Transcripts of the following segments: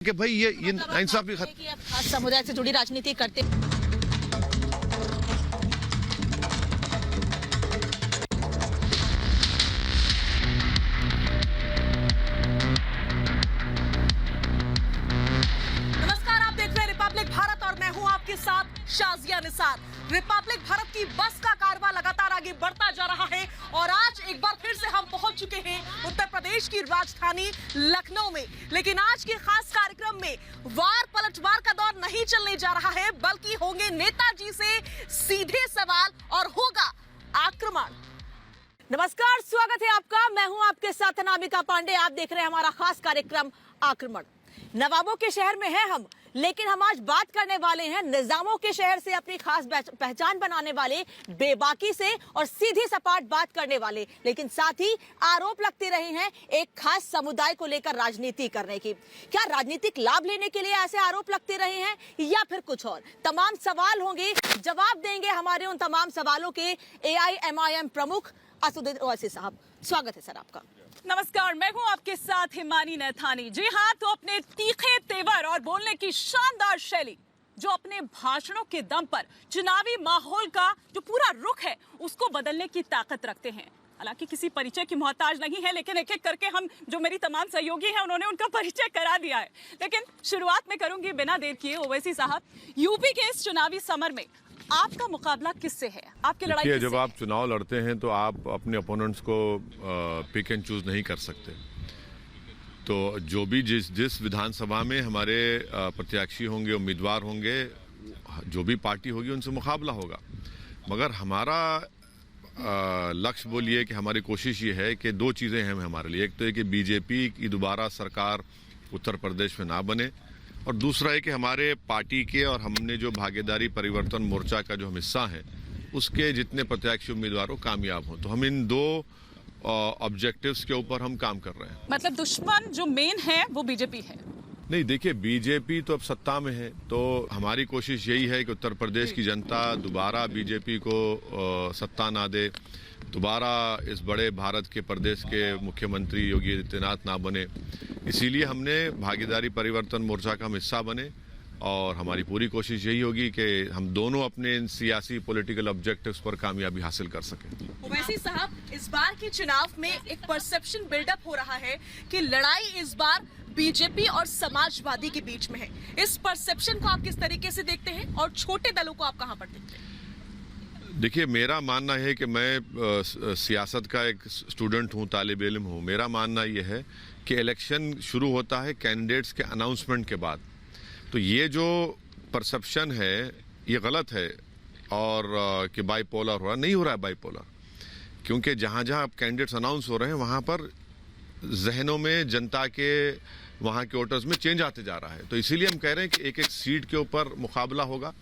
कि भाई ये इंसाफी समुदाय से जुड़ी राजनीति करते। नमस्कार, आप देख रहे हैं रिपब्लिक भारत और मैं हूं आपके साथ शाजिया निसार। रिपब्लिक भारत की बस का कारवां लगातार आगे बढ़ता जा रहा है और आज एक बार फिर से हम पहुंच चुके हैं उत्तर प्रदेश की राजधानी लखनऊ में। लेकिन आज के खास कार्यक्रम में वार पलटवार का दौर नहीं चलने जा रहा है, बल्कि होंगे नेताजी से सीधे सवाल और होगा आक्रमण। नमस्कार, स्वागत है आपका। मैं हूं आपके साथ अनामिका पांडे। आप देख रहे हैं हमारा खास कार्यक्रम आक्रमण। नवाबों के शहर में हैं हम, लेकिन हम आज बात करने वाले हैं निजामों के शहर से अपनी खास पहचान बनाने वाले, बेबाकी से और सीधी सपाट बात करने वाले, लेकिन साथ ही आरोप लगते रहे हैं एक खास समुदाय को लेकर राजनीति करने की। क्या राजनीतिक लाभ लेने के लिए ऐसे आरोप लगते रहे हैं या फिर कुछ और? तमाम सवाल होंगे, जवाब देंगे हमारे उन तमाम सवालों के AIMIM प्रमुख असदुद्दीन ओवैसी साहब। स्वागत है सर आपका। नमस्कार, मैं हूं आपके साथ हिमानी नैथानी। जी हाँ, तो अपने तीखे तेवर और बोलने की शानदार शैली, जो अपने भाषणों के दम पर चुनावी माहौल का जो पूरा रुख है उसको बदलने की ताकत रखते हैं। हालांकि किसी परिचय की मोहताज नहीं है, लेकिन एक एक करके हम जो मेरी तमाम सहयोगी हैं उन्होंने उनका परिचय करा दिया है। लेकिन शुरुआत में करूंगी बिना देर किए। ओवैसी साहब, यूपी के इस चुनावी समर में आपका मुकाबला किससे है? आपकी लड़ाई किससे जब आप चुनाव लड़ते हैं तो आप अपने ओपोनेंट्स को पिक एंड चूज नहीं कर सकते। तो जो भी जिस विधानसभा में हमारे प्रत्याशी होंगे, उम्मीदवार होंगे, जो भी पार्टी होगी उनसे मुकाबला होगा। मगर हमारा लक्ष्य बोलिए कि हमारी कोशिश ये है कि दो चीज़ें हैं हमारे लिए। एक तो है कि बीजेपी की दोबारा सरकार उत्तर प्रदेश में ना बने, और दूसरा है कि हमारे पार्टी के और हमने जो भागीदारी परिवर्तन मोर्चा का जो हम हिस्सा हैं उसके जितने प्रत्याशी उम्मीदवारों कामयाब हों। तो हम इन दो ऑब्जेक्टिव्स के ऊपर हम काम कर रहे हैं। मतलब दुश्मन जो मेन है वो बीजेपी है? नहीं, देखिए, बीजेपी तो अब सत्ता में है, तो हमारी कोशिश यही है कि उत्तर प्रदेश की जनता दोबारा बीजेपी को सत्ता ना दे, दोबारा इस बड़े भारत के प्रदेश के मुख्यमंत्री योगी आदित्यनाथ ना बने। इसीलिए हमने भागीदारी परिवर्तन मोर्चा का हम हिस्सा बने और हमारी पूरी कोशिश यही होगी कि हम दोनों अपने इन सियासी पॉलिटिकल ऑब्जेक्टिव्स पर कामयाबी हासिल कर सकें। ओवैसी साहब, इस बार के चुनाव में एक परसेप्शन बिल्डअप हो रहा है कि लड़ाई इस बार बीजेपी और समाजवादी के बीच में है। इस परसेप्शन को आप किस तरीके से देखते हैं और छोटे दलों को आप कहां पर देखते हैं? देखिए, मेरा मानना है कि मैं सियासत का एक स्टूडेंट हूँ, तालिब इल्म हूँ। मेरा मानना यह है कि इलेक्शन शुरू होता है कैंडिडेट्स के अनाउंसमेंट के बाद। तो ये जो परसेप्शन है ये गलत है, और कि बाईपोलर हो रहा, नहीं हो रहा है बाईपोलर। क्योंकि जहाँ जहाँ अब कैंडिडेट्स अनाउंस हो रहे हैं वहाँ पर जहनों में, जनता के, वहाँ के वोटर्स में चेंज आते जा रहा है। तो इसीलिए हम कह रहे हैं कि एक एक सीट के ऊपर मुकाबला होगा।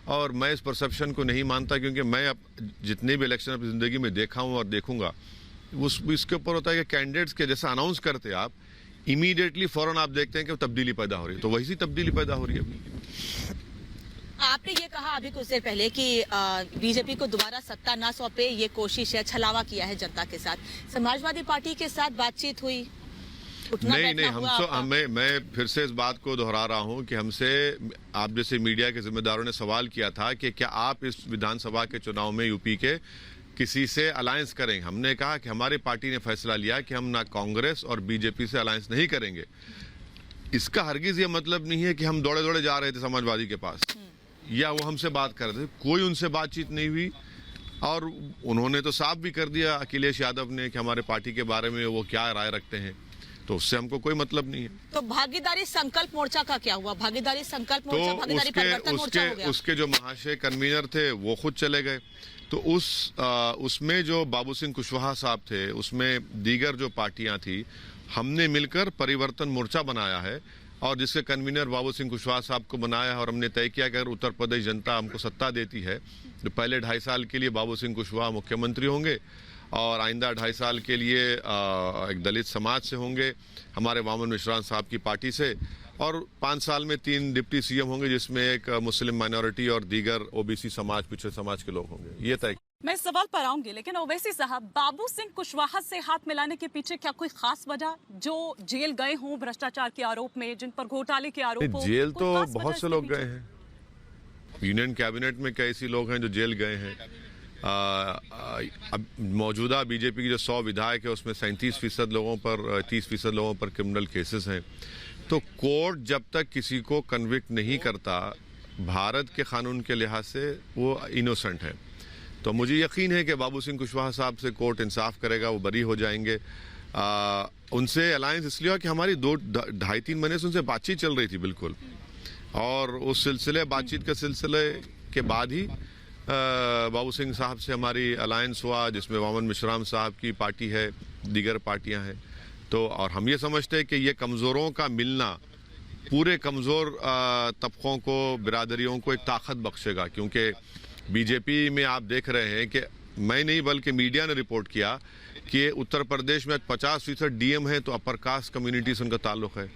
और मैं इस परसेप्शन को नहीं मानता, क्योंकि मैं अब जितने भी इलेक्शन अपनी ज़िंदगी में देखा हूँ और देखूंगा, इसके ऊपर होता है कि कैंडिडेट्स के जैसा अनाउंस करते आप, इमीडिएटली फौरन आप देखते हैं कि तब्दीली पैदा हो रही है। तो वही सी तब्दीली पैदा हो रही है अभी। आपने ये कहा अभी कुछ देर पहले कि बीजेपी को दोबारा सत्ता ना सौंपे, ये कोशिश है, छलावा किया है जनता के साथ। समाजवादी पार्टी के साथ बातचीत हुई? नहीं, मैं फिर से इस बात को दोहरा रहा हूं कि हमसे आप जैसे मीडिया के जिम्मेदारों ने सवाल किया था कि क्या आप इस विधानसभा के चुनाव में यूपी के किसी से अलायंस करेंगे। हमने कहा कि हमारी पार्टी ने फैसला लिया कि हम ना कांग्रेस और बीजेपी से अलायंस नहीं करेंगे। इसका हरगिज ये मतलब नहीं है कि हम दौड़े दौड़े जा रहे थे समाजवादी के पास या वो हमसे बात कर रहे थे। कोई उनसे बातचीत नहीं हुई, और उन्होंने तो साफ भी कर दिया अखिलेश यादव ने कि हमारे पार्टी के बारे में वो क्या राय रखते हैं। तो उससे हमको कोई मतलब नहीं है। तो भागीदारी संकल्प मोर्चा का क्या हुआ? भागीदारी संकल्प मोर्चा, तो भागीदारी परिवर्तन मोर्चा हो गया। उसके जो महाशय कन्वीनर थे वो खुद चले गए। तो उसमें जो बाबू सिंह कुशवाहा साहब थे, उसमें दीगर जो पार्टियां थी, हमने मिलकर परिवर्तन मोर्चा बनाया है और जिसके कन्वीनर बाबू सिंह कुशवाहा साहब को बनाया है। और हमने तय किया कि अगर उत्तर प्रदेश जनता हमको सत्ता देती है तो पहले 2.5 साल के लिए बाबू सिंह कुशवाहा मुख्यमंत्री होंगे, और आइंदा 2.5 साल के लिए एक दलित समाज से होंगे, हमारे वामन मिश्रा साहब की पार्टी से, और 5 साल में 3 डिप्टी CM होंगे, जिसमें एक मुस्लिम माइनॉरिटी और दीगर OBC समाज, पिछड़े समाज के लोग होंगे। ये तय मैं इस सवाल पर आऊंगी, लेकिन ओवैसी साहब, बाबू सिंह कुशवाहा से हाथ मिलाने के पीछे क्या कोई खास वजह, जो जेल गए हों भ्रष्टाचार के आरोप में, जिन पर घोटाले के आरोप हो? जेल कोई तो खास वजह बहुत से इसके लोग पीछे? गए हैं। यूनियन कैबिनेट में कैसे लोग हैं जो जेल गए हैं। अब मौजूदा बीजेपी की जो 100 विधायक है उसमें 37% लोगों पर 30% लोगों पर क्रिमिनल केसेस हैं। तो कोर्ट जब तक किसी को कन्विक्ट नहीं करता भारत के कानून के लिहाज से वो इनोसेंट है। तो मुझे यकीन है कि बाबू सिंह कुशवाहा साहब से कोर्ट इंसाफ करेगा, वो बरी हो जाएंगे। उनसे अलायंस इसलिए हुआ कि हमारी 2-2.5-3 महीने से उनसे बातचीत चल रही थी बिल्कुल, और उस सिलसिले बातचीत के सिलसिले के बाद ही बाबू सिंह साहब से हमारी अलायंस हुआ, जिसमें वामन मिश्राम साहब की पार्टी है, दीगर पार्टियां हैं। तो और हम ये समझते हैं कि ये कमज़ोरों का मिलना पूरे कमज़ोर तबकों को, बिरादरियों को एक ताकत बख्शेगा। क्योंकि बीजेपी में आप देख रहे हैं कि मैं नहीं बल्कि मीडिया ने रिपोर्ट किया कि उत्तर प्रदेश में 50% डीएम है तो अपर कास्ट कम्युनिटी से उनका ताल्लुक है।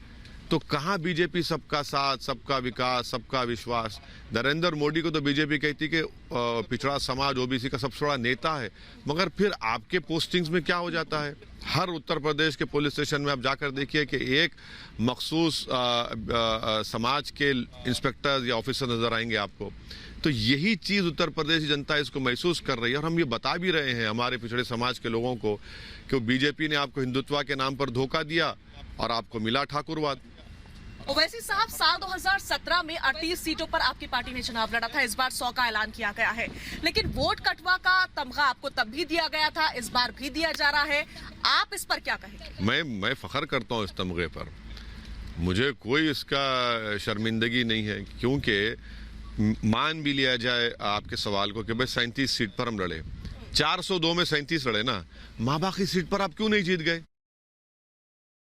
तो कहाँ बीजेपी सबका साथ, सबका विकास, सबका विश्वास। नरेंद्र मोदी को तो बीजेपी कहती कि पिछड़ा समाज, ओबीसी का सबसे बड़ा नेता है, मगर फिर आपके पोस्टिंग्स में क्या हो जाता है? हर उत्तर प्रदेश के पुलिस स्टेशन में आप जाकर देखिए कि एक मखसूस समाज के इंस्पेक्टर या ऑफिसर नजर आएंगे आपको। तो यही चीज उत्तर प्रदेश की जनता इसको महसूस कर रही है, और हम ये बता भी रहे हैं हमारे पिछड़े समाज के लोगों को कि बीजेपी ने आपको हिंदुत्व के नाम पर धोखा दिया और आपको मिला ठाकुरवाद। ओवैसी साहब, साल 2017 में 38 सीटों पर आपकी पार्टी ने चुनाव लड़ा था। इस बार 100 का ऐलान किया गया है, लेकिन वोट कटवा का तमगा आपको तब भी दिया गया था, इस बार भी दिया जा रहा है। आप इस पर क्या कहेंगे? मैं फख्र करता हूँ इस तमगे पर, मुझे कोई इसका शर्मिंदगी नहीं है। क्योंकि मान भी लिया जाए आपके सवाल को कि भाई 37 सीट पर हम लड़े, 402 में 37 लड़े ना, माँ बाकी सीट पर आप क्यों नहीं जीत गए?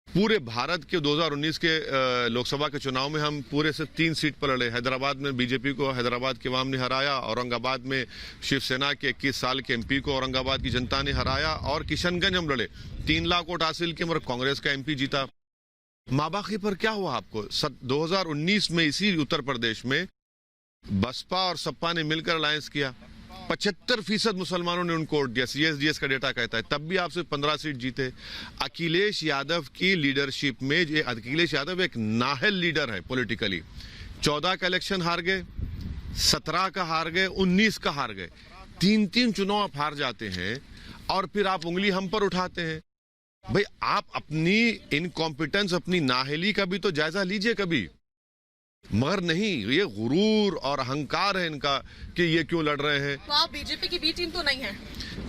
पूरे भारत के 2019 के लोकसभा के चुनाव में हम पूरे से 3 सीट पर लड़े। हैदराबाद में बीजेपी को हैदराबाद के अवाम ने हराया, औरंगाबाद में शिवसेना के 21 साल के एमपी को औरंगाबाद की जनता ने हराया, और किशनगंज हम लड़े, 3 लाख वोट हासिल किए, मगर कांग्रेस का एमपी जीता। माँ बाकी पर क्या हुआ आपको? 2019 में इसी उत्तर प्रदेश में बसपा और सपा ने मिलकर अलायंस किया, 75% मुसलमानों ने उनको वोट दिया, CSDS का डेटा कहता है, तब भी आप सिर्फ 15 सीट जीते। अखिलेश यादव की लीडरशिप में, अखिलेश यादव एक नाहल लीडर है पॉलिटिकली, 14 का इलेक्शन हार गए, 17 का हार गए, 19 का हार गए, 3 चुनाव आप हार जाते हैं और फिर आप उंगली हम पर उठाते हैं। भाई आप अपनी इनकॉम्पिटेंस, अपनी नाहली का भी तो जायजा लीजिए कभी। मगर नहीं, ये गुरूर और अहंकार है इनका कि ये क्यों लड़ रहे हैं। तो आप बीजेपी की बी टीम तो नहीं है?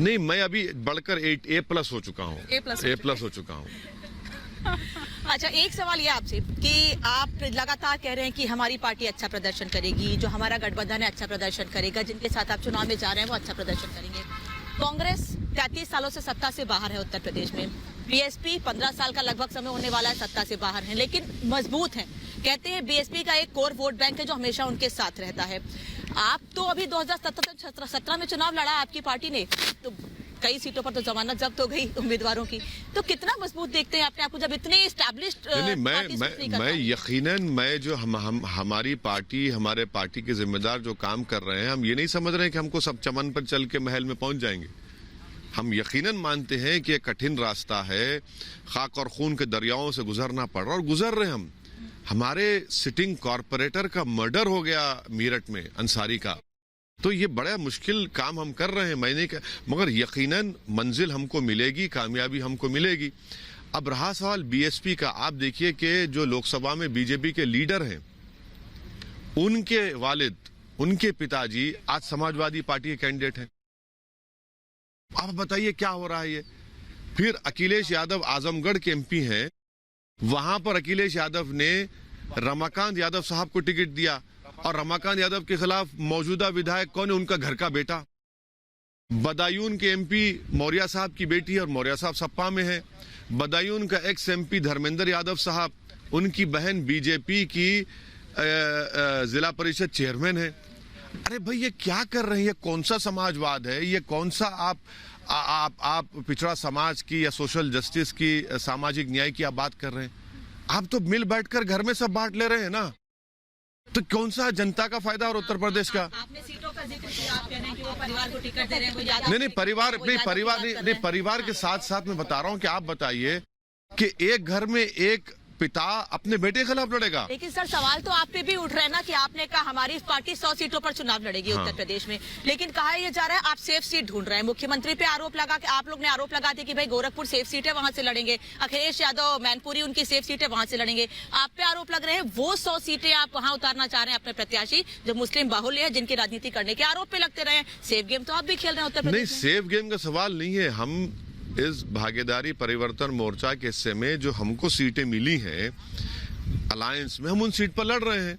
नहीं, मैं अभी बढ़कर A+ हो चुका हूँ, A+ हो चुका हूँ। अच्छा, एक सवाल ये आपसे कि आप लगातार कह रहे हैं कि हमारी पार्टी अच्छा प्रदर्शन करेगी, जो हमारा गठबंधन है अच्छा प्रदर्शन करेगा, जिनके साथ आप चुनाव में जा रहे हैं वो अच्छा प्रदर्शन करेंगे। कांग्रेस 33 सालों से सत्ता से बाहर है उत्तर प्रदेश में, बीएसपी 15 साल का लगभग समय होने वाला है सत्ता से बाहर है, लेकिन मजबूत है। कहते हैं बीएसपी का एक कोर वोट बैंक है जो हमेशा उनके साथ रहता है। आप तो अभी 2017 में चुनाव लड़ा आपकी पार्टी ने, तो कई सीटों पर तो जमानत जब्त हो गई उम्मीदवारों की, तो कितना मजबूत देखते हैं अपने आप को जब इतने एस्टैब्लिश्ड? मैं यकीनन, मैं जो हमारी पार्टी, हमारे पार्टी के जिम्मेदार जो काम कर रहे हैं, हम ये नहीं समझ रहे हैं कि हमको सब चमन पर चल के महल में पहुंच जाएंगे। हम यकीनन मानते हैं कि एक कठिन रास्ता है, खाक और खून के दरियाओं से गुजरना पड़ रहा और गुजर रहे हम। हमारे सिटिंग कॉर्पोरेटर का मर्डर हो गया मीरठ में, अंसारी का। तो ये बड़ा मुश्किल काम हम कर रहे हैं, मैंने कहा, मगर यकीनन मंजिल हमको मिलेगी, कामयाबी हमको मिलेगी। अब रहा सवाल बीएसपी का, आप देखिए कि जो लोकसभा में बीजेपी के लीडर हैं, उनके वालिद, उनके पिताजी आज समाजवादी पार्टी के कैंडिडेट हैं। आप बताइए क्या हो रहा है ये? फिर अखिलेश यादव आजमगढ़ के एमपी हैं, वहां पर अखिलेश यादव ने रमाकांत यादव साहब को टिकट दिया, और रमाकांत यादव के खिलाफ मौजूदा विधायक कौन है? उनका घर का बेटा। बदायूं के एमपी मौर्य साहब की बेटी है और मौर्य साहब सपा में है। बदायूं का एक्स एमपी धर्मेंद्र यादव साहब, उनकी बहन बीजेपी की जिला परिषद चेयरमैन है। अरे भाई ये क्या कर रहे हैं? ये कौन सा समाजवाद है? ये कौन सा आप पिछड़ा समाज की या सोशल जस्टिस की, सामाजिक न्याय की आप बात कर रहे हैं? आप तो मिल बैठकर घर में सब बांट ले रहे हैं ना। तो कौन सा जनता का फायदा और उत्तर प्रदेश का? आपने सीटों का जिक्र किया, आप कह रहे हैं कि वो परिवार को टिकट दे रहे हैं, वो ज्यादा नहीं परिवार के साथ साथ मैं बता रहा हूँ कि आप बताइए कि एक घर में एक पिता अपने बेटे के खिलाफ लड़ेगा। लेकिन सर सवाल तो आप पे भी उठ रहा है ना कि आपने कहा हमारी पार्टी 100 सीटों पर चुनाव लड़ेगी उत्तर प्रदेश में, लेकिन कहा यह जा रहा है आप सेफ सीट ढूंढ रहे हैं। मुख्यमंत्री पे आरोप लगा के आप लोग ने आरोप लगा दिया कि भाई गोरखपुर सेफ सीट है, वहां से लड़ेंगे। अखिलेश यादव मैनपुरी उनकी सेफ सीट है, वहां से लड़ेंगे। आप पे आरोप लग रहे हैं वो 100 सीटें आप वहां उतारना चाह रहे हैं अपने प्रत्याशी जो मुस्लिम बाहुल्य है, जिनकी राजनीति करने के आरोप पे लगते रहे। सेफ गेम तो आप भी खेल रहे हैं उत्तर नहीं, प्रदेश में। सेफ गेम का सवाल नहीं है। हम इस भागीदारी परिवर्तन मोर्चा के हिस्से में जो हमको सीटें मिली हैं अलायंस में, हम उन सीट पर लड़ रहे हैं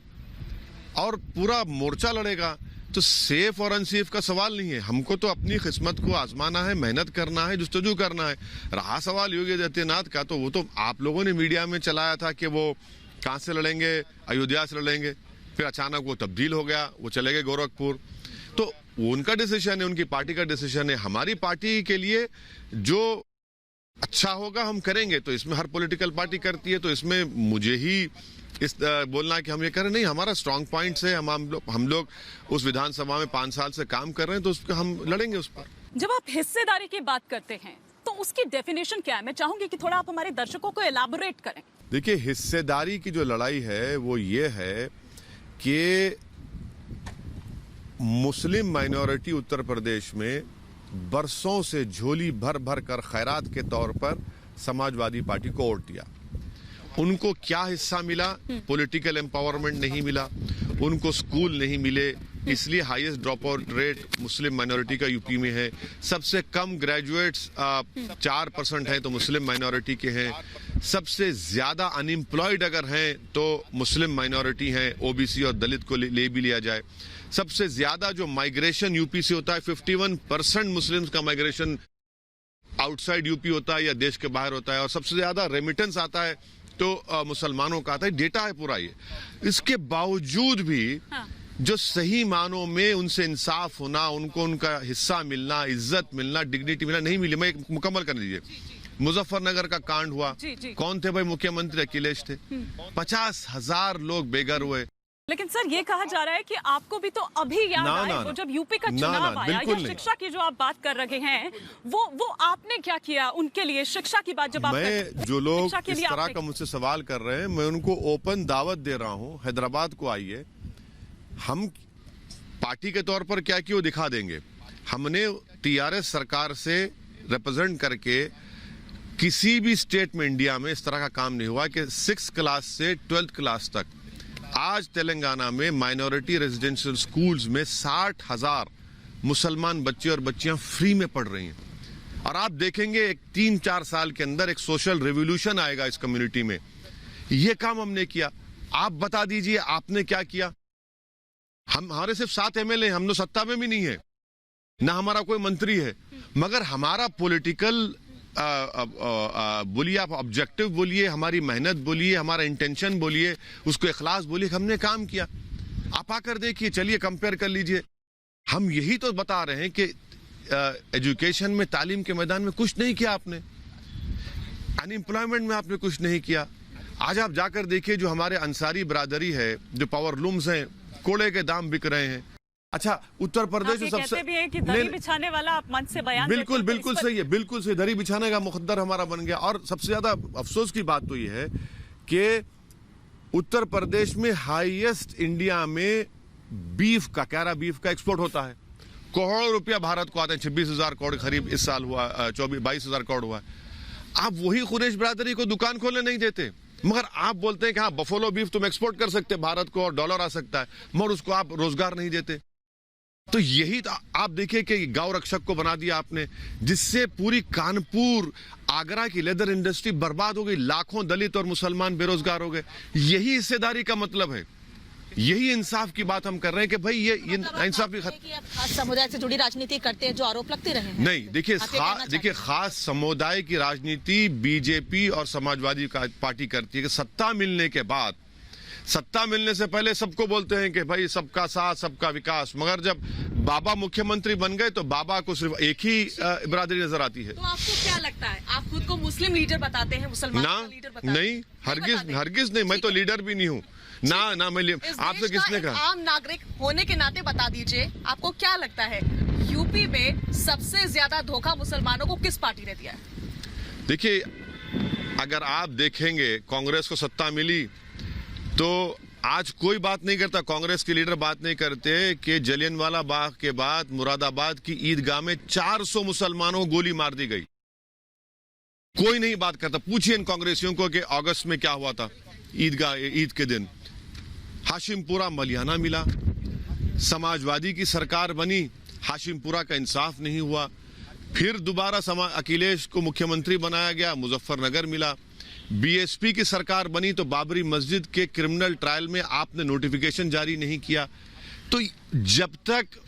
और पूरा मोर्चा लड़ेगा। तो सेफ और अनसेफ का सवाल नहीं है। हमको तो अपनी किस्मत को आजमाना है, मेहनत करना है, जुस्तजू करना है। रहा सवाल योगी आदित्यनाथ का, तो वो तो आप लोगों ने मीडिया में चलाया था कि वो कहां से लड़ेंगे, अयोध्या से लड़ेंगे, फिर अचानक वो तब्दील हो गया, वो चले गए गोरखपुर। तो उनका डिसीजन है, उनकी पार्टी का डिसीजन है। हमारी पार्टी के लिए जो अच्छा होगा हम करेंगे। तो इसमें हर पॉलिटिकल पार्टी करती है, तो इसमें मुझे ही इस बोलना है कि हम ये करें नहीं। हमारा स्ट्रांग पॉइंट्स है, हम लोग उस विधानसभा में 5 साल से काम कर रहे हैं, तो उस पर हम लड़ेंगे उस पर। जब आप हिस्सेदारी की बात करते हैं तो उसकी डेफिनेशन क्या है? मैं चाहूंगी कि थोड़ा आप हमारे दर्शकों को एलाबोरेट करें। देखिए, हिस्सेदारी की जो लड़ाई है वो ये है कि मुस्लिम माइनॉरिटी उत्तर प्रदेश में बरसों से झोली भर भर कर खैरात के तौर पर समाजवादी पार्टी को वोट दिया। उनको क्या हिस्सा मिला? पॉलिटिकल एम्पावरमेंट नहीं मिला, उनको स्कूल नहीं मिले, इसलिए हाईएस्ट ड्रॉप आउट रेट मुस्लिम माइनॉरिटी का यूपी में है। सबसे कम ग्रेजुएट्स 4% हैं तो मुस्लिम माइनॉरिटी के हैं। सबसे ज्यादा अनएम्प्लॉयड अगर हैं तो मुस्लिम माइनॉरिटी हैं, ओबीसी और दलित को ले भी लिया जाए। सबसे ज्यादा जो माइग्रेशन यूपी से होता है, 51% मुस्लिम्स का माइग्रेशन आउटसाइड यूपी होता है या देश के बाहर होता है, और सबसे ज्यादा रेमिटेंस आता है तो मुसलमानों का आता है। डेटा है पूरा ये। इसके बावजूद भी जो सही मानों में उनसे इंसाफ होना, उनको उनका हिस्सा मिलना, इज्जत मिलना, डिग्निटी मिलना नहीं मिली। मैं एक मुकम्मल कर दीजिए। मुजफ्फरनगर का कांड हुआ, कौन थे भाई? मुख्यमंत्री अखिलेश थे। 50,000 लोग बेघर हुए। लेकिन सर ये कहा जा रहा है कि आपको भी तो अभी याद आए वो जब यूपी का चुनाव आया, या शिक्षा की जो आप बात कर रहे हैं वो आपने क्या किया उनके लिए? शिक्षा की बात जब आप जो लोग इस तरह का मुझसे सवाल कर रहे हैं, मैं उनको ओपन दावत दे रहा हूं, हैदराबाद को आइए। हम पार्टी के तौर पर क्या किया वो दिखा देंगे। हमने टीआरएस सरकार से रिप्रेजेंट करके किसी भी स्टेट में इंडिया में इस तरह का काम नहीं हुआ कि 6th क्लास से 12th क्लास तक। आज तेलंगाना में माइनॉरिटी रेजिडेंशियल स्कूल्स में 60,000 मुसलमान बच्चे और बच्चियां फ्री में पढ़ रही हैं। और आप देखेंगे 3-4 साल के अंदर एक सोशल रिवॉल्यूशन आएगा इस कम्युनिटी में। ये काम हमने किया। आप बता दीजिए आपने क्या किया? हमारे सिर्फ 7 MLA, हम लोग सत्ता में भी नहीं है, ना हमारा कोई मंत्री है, मगर हमारा पॉलिटिकल बोलिए, आप ऑब्जेक्टिव बोलिए, हमारी मेहनत बोलिए, हमारा इंटेंशन बोलिए, उसको इखलास बोलिए, हमने काम किया। आप आकर देखिए, चलिए कंपेयर कर लीजिए। हम यही तो बता रहे हैं कि एजुकेशन में, तालीम के मैदान में कुछ नहीं किया आपने, अनएम्प्लॉयमेंट में आपने कुछ नहीं किया। आज आप जाकर देखिए, जो हमारे अंसारी बरादरी है, जो पावर लूम्स हैं, कोड़े के दाम बिक रहे हैं। अच्छा, उत्तर प्रदेश में सबसे भी है कि दरी बिछाने वाला आप मंच से बयान बिल्कुल सही है, बिल्कुल सही। दरी बिछाने का मुकद्दर हमारा बन गया। और सबसे ज्यादा अफसोस की बात तो ये है कि उत्तर प्रदेश में हाईएस्ट इंडिया में बीफ का, कैरा बीफ का एक्सपोर्ट होता है। करोड़ों रुपया भारत को आते हैं। 26,000 करोड़ करीब इस साल हुआ, 22,000 करोड़ हुआ। आप वही कुरैश बरादरी को दुकान खोलने नहीं देते, मगर आप बोलते हैं कि हाँ बफेलो बीफ तुम एक्सपोर्ट कर सकते हैं भारत को और डॉलर आ सकता है, मगर उसको आप रोजगार नहीं देते। तो यही तो आप देखिए कि गांव रक्षक को बना दिया आपने, जिससे पूरी कानपुर, आगरा की लेदर इंडस्ट्री बर्बाद हो गई। लाखों दलित और मुसलमान बेरोजगार हो गए। यही हिस्सेदारी का मतलब है, यही इंसाफ की बात हम कर रहे हैं कि भाई ये इंसाफी खास समुदाय से जुड़ी राजनीति करते हैं, जो आरोप लगते रहे हैं। नहीं, देखिए खास समुदाय की राजनीति बीजेपी और समाजवादी पार्टी करती है कि सत्ता मिलने के बाद, सत्ता मिलने से पहले सबको बोलते हैं कि भाई सबका साथ सबका विकास, मगर जब बाबा मुख्यमंत्री बन गए तो बाबा को सिर्फ एक ही बिरादरी नजर आती है। तो आपको क्या लगता है, आप खुद को मुस्लिम लीडर बताते हैं, मुसलमान लीडर बताते हैं? नहीं, हरगिज नहीं, मैं तो लीडर भी नहीं हूँ। ना मैं इस आपसे देश किसने का एक कहा? आम नागरिक होने के नाते बता दीजिए, आपको क्या लगता है यूपी में सबसे ज्यादा धोखा मुसलमानों को किस पार्टी ने दिया है? देखिए, अगर आप देखेंगे कांग्रेस को सत्ता मिली तो आज कोई बात नहीं करता, कांग्रेस के लीडर बात नहीं करते कि जलियांवाला बाग के बाद मुरादाबाद की ईदगाह में 400 मुसलमानों को गोली मार दी गई। कोई नहीं बात करता। पूछिए इन कांग्रेसियों को कि अगस्त में क्या हुआ था ईद के दिन। हाशिमपुरा मलियाना मिला, समाजवादी की सरकार बनी, हाशिमपुरा का इंसाफ नहीं हुआ, फिर दोबारा अखिलेश को मुख्यमंत्री बनाया गया, मुजफ्फरनगर मिला। बीएसपी की सरकार बनी तो बाबरी मस्जिद के क्रिमिनल ट्रायल में आपने नोटिफिकेशन जारी नहीं किया। तो जब तक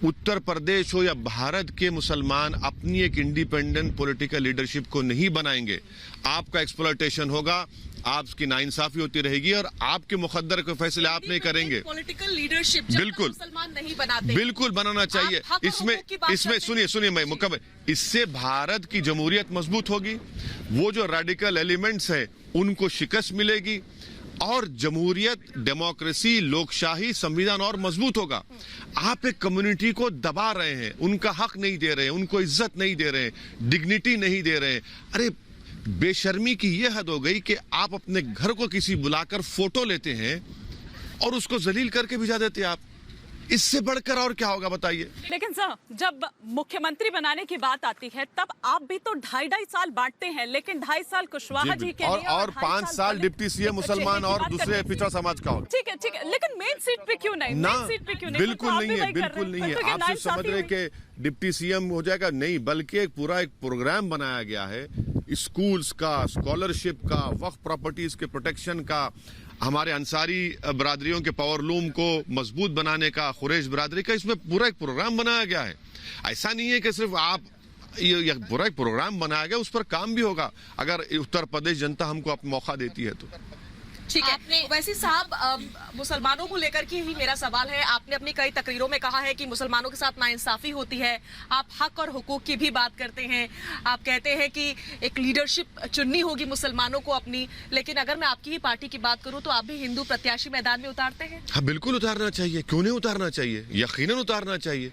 उत्तर प्रदेश हो या भारत के मुसलमान अपनी एक इंडिपेंडेंट पॉलिटिकल लीडरशिप को नहीं बनाएंगे, आपका एक्सप्लॉयटेशन होगा, आपकी नाइंसाफी होती रहेगी और आपके मुकद्दर के फैसले आप नहीं करेंगे। पॉलिटिकल लीडरशिप बिल्कुल मुसलमान नहीं बनाते, बिल्कुल बनाना चाहिए। हक और इसमें हुकूक की बात इसमें करते हैं। सुनिए मैं मुकम्मल, इससे भारत की जमहूरियत मजबूत होगी, वो जो रेडिकल एलिमेंट्स हैं उनको शिकस्त मिलेगी और जमहूरियत, डेमोक्रेसी, लोकशाही, संविधान और मजबूत होगा। आप एक कम्युनिटी को दबा रहे हैं, उनका हक नहीं दे रहे हैं, उनको इज्जत नहीं दे रहे हैं, डिग्निटी नहीं दे रहे हैं। अरे बेशर्मी की यह हद हो गई कि आप अपने घर को किसी बुलाकर फोटो लेते हैं और उसको जलील करके भिजा देते हैं। आप इससे बढ़कर और क्या होगा बताइए? लेकिन सर, जब मुख्यमंत्री बनाने की बात आती है तब आप भी तो 2.5 साल बांटते हैं, लेकिन 2.5 साल कुशवाहा जी के लिए और 5 साल पहले डिप्टी सीएम मुसलमान और दूसरे पिछड़ा समाज का होगा। ठीक है, लेकिन मेन सीट पे क्यों नहीं? ना, मेन सीट पे क्यों नहीं? बिल्कुल तो आप नहीं भी है, वही कर बिल्कुल रहे नहीं हैं। है। तो ये आप सिर्फ समझ नाइंसाफी रहे हुई। कि डिप्टी सीएम हो जाएगा, नहीं, बल्कि एक पूरा एक प्रोग्राम बनाया गया है स्कूल्स का, स्कॉलरशिप का, वक्फ प्रॉपर्टीज के प्रोटेक्शन का, हमारे अंसारी बरादरियों के पावरलूम को मजबूत बनाने का, खुरेश बरादरी का, इसमें पूरा एक प्रोग्राम बनाया गया है। ऐसा नहीं है कि सिर्फ आप ये पूरा एक प्रोग्राम बनाया गया, उस पर काम भी होगा अगर उत्तर प्रदेश जनता हमको अपना मौका देती है तो। ठीक है। वैसे साहब, मुसलमानों को लेकर के ही मेरा सवाल है। आपने अपनी कई तकरीरों में कहा है कि मुसलमानों के साथ नाइंसाफी होती है, आप हक और हुकूक की भी बात करते हैं, आप कहते हैं कि एक लीडरशिप चुननी होगी मुसलमानों को अपनी, लेकिन अगर मैं आपकी ही पार्टी की बात करूं तो आप भी हिंदू प्रत्याशी मैदान में उतारते हैं? हाँ, बिल्कुल उतारना चाहिए, क्यों नहीं उतारना चाहिए, यकीनन उतारना चाहिए।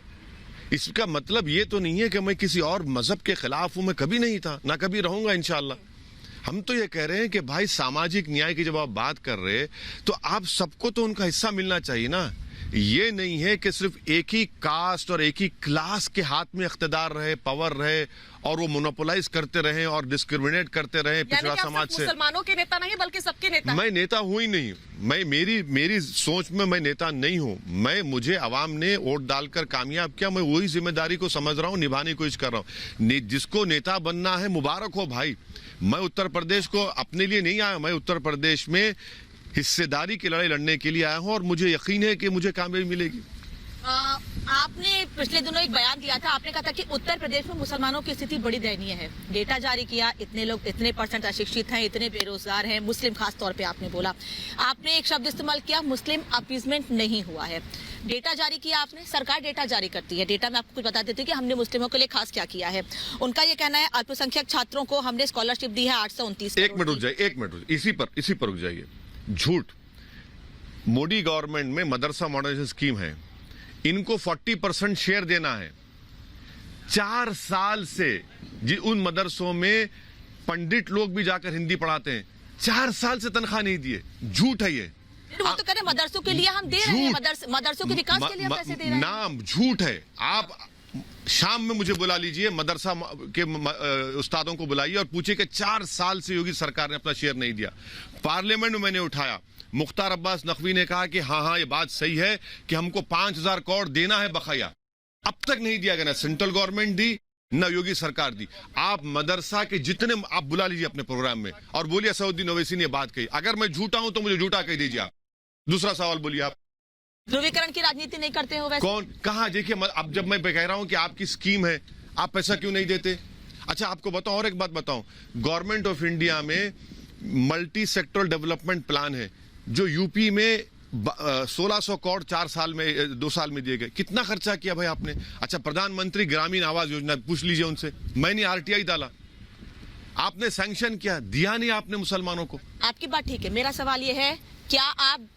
इसका मतलब ये तो नहीं है कि मैं किसी और मजहब के खिलाफ हूं, मैं कभी नहीं था, ना कभी रहूंगा इंशाअल्लाह। हम तो ये कह रहे हैं कि भाई सामाजिक न्याय की जब आप बात कर रहे हैं तो आप सबको तो उनका हिस्सा मिलना चाहिए ना। ये नहीं है कि सिर्फ एक ही कास्ट और एक ही क्लास के हाथ में इख्तिदार रहे, पावर रहे और वो मोनोपोलाइज करते रहे और डिस्क्रिमिनेट करते रहे पिछड़ा समाज से। मुसलमानों के नेता नहीं बल्कि सबके नेता। मैं नेता हूं ही नहीं, मैं मेरी सोच में मैं नेता नहीं हूं। मुझे अवाम ने वोट डालकर कामयाब किया, मैं वही जिम्मेदारी को समझ रहा हूं, निभाने की कोशिश कर रहा हूं। जिसको नेता बनना है मुबारक हो भाई। मैं उत्तर प्रदेश को अपने लिए नहीं आया, मैं उत्तर प्रदेश में हिस्सेदारी की लड़ाई लड़ने के लिए आया हूं और मुझे यकीन है कि मुझे कामयाबी मिलेगी। आपने पिछले दिनों एक बयान दिया था, आपने कहा था कि उत्तर प्रदेश में मुसलमानों की स्थिति बड़ी दयनीय है। डेटा जारी किया, इतने लोग, इतने % अशिक्षित हैं, इतने बेरोजगार हैं, मुस्लिम खास तौर पे आपने बोला। आपने एक शब्द इस्तेमाल किया, मुस्लिम अपीजमेंट नहीं हुआ है। डेटा जारी किया आपने, सरकार डेटा जारी करती है, डेटा में आपको कुछ बता देती है कि हमने मुस्लिमों के लिए खास क्या किया है। उनका ये कहना है अल्पसंख्यक छात्रों को हमने स्कॉलरशिप दी है 829 एक मिनट रुक जाइए, एक मिनट इसी पर रुक जाइए। झूठ। मोदी गवर्नमेंट में मदरसा मॉडर्नाइजेशन स्कीम है, इनको 40% शेयर देना है। 4 साल से उन मदरसों में पंडित लोग भी जाकर हिंदी पढ़ाते हैं, 4 साल से तनख्वाह नहीं दिए। झूठ है ये। वो तो कह रहे मदरसों के लिए हम दे रहे हैं, मदरसों के विकास के लिए हम पैसे दे रहे हैं। नाम झूठ है। आप शाम में मुझे बुला लीजिए, मदरसा के उस्तादों को बुलाइए और पूछिए कि 4 साल से योगी सरकार ने अपना शेयर नहीं दिया। पार्लियामेंट में मैंने उठाया, मुख्तार अब्बास नकवी ने कहा कि हाँ ये बात सही है कि हमको 5000 करोड़ देना है बकाया। अब तक नहीं दिया गया, ना सेंट्रल गवर्नमेंट दी ना योगी सरकार दी। आप मदरसा के जितने आप बुला लीजिए अपने प्रोग्राम में और बोलिए असदुद्दीन ओवैसी ने बात कही। अगर मैं झूठा हूं तो मुझे झूठा कह दीजिए आप। दूसरा सवाल बोलिए आप। ध्रुवीकरण की राजनीति नहीं करते हो वैसे? कौन कहा? देखिए, अब जब मैं कह रहा हूं कि आपकी स्कीम है, आप पैसा क्यों नहीं देते? अच्छा आपको बताऊं, और एक बात बताऊं, गवर्नमेंट ऑफ इंडिया में मल्टी सेक्टरल डेवलपमेंट प्लान है जो यूपी में 1600 करोड़ 2 साल में दिए गए। कितना खर्चा किया भाई आपने? अच्छा, प्रधानमंत्री ग्रामीण आवास योजना पूछ लीजिए उनसे, मैंने RTI डाला, आपने सैंक्शन किया, दिया नहीं आपने मुसलमानों को। आपकी बात ठीक है, मेरा सवाल ये है, क्या आप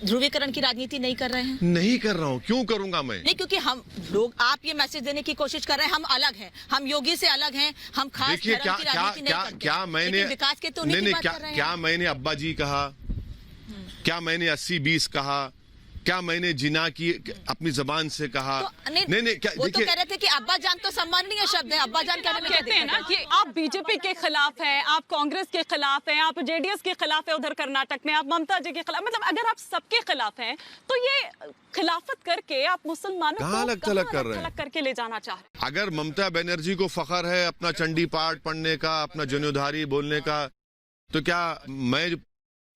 ध्रुवीकरण की राजनीति नहीं कर रहे हैं? नहीं कर रहा हूँ, क्यों करूंगा मैं? नहीं, क्योंकि हम लोग, आप ये मैसेज देने की कोशिश कर रहे हैं हम अलग हैं, हम योगी से अलग हैं, हम खास देखिए धर्म की राजनीति नहीं करते। क्या मैंने लेकिन विकास के तो उन्हीं की बात कर रहे हैं। क्या मैंने अब्बा जी कहा, क्या मैंने 80-20 कहा, क्या मैंने जिना की अपनी जबान से कहा? तो नहीं क्या, वो तो कह रहे थे कि अब्बा जान तो सम्माननीय शब्द है, अब्बा जान कहने में क्या कहते हैं ना दिक्कत कि आप बीजेपी के खिलाफ हैं, आप कांग्रेस के खिलाफ हैं, आप जेडीएस के खिलाफ है उधर कर्नाटक में, आप ममता जी के खिलाफ, मतलब अगर आप सबके खिलाफ हैं तो ये खिलाफत करके आप मुसलमानों को कहाँ अलग-थलग कर रहे हैं? अलग करके ले जाना चाह रहे हैं? अगर ममता बनर्जी को फखर है अपना चंडी पाठ पढ़ने का, अपना जनियोधारी बोलने का, तो क्या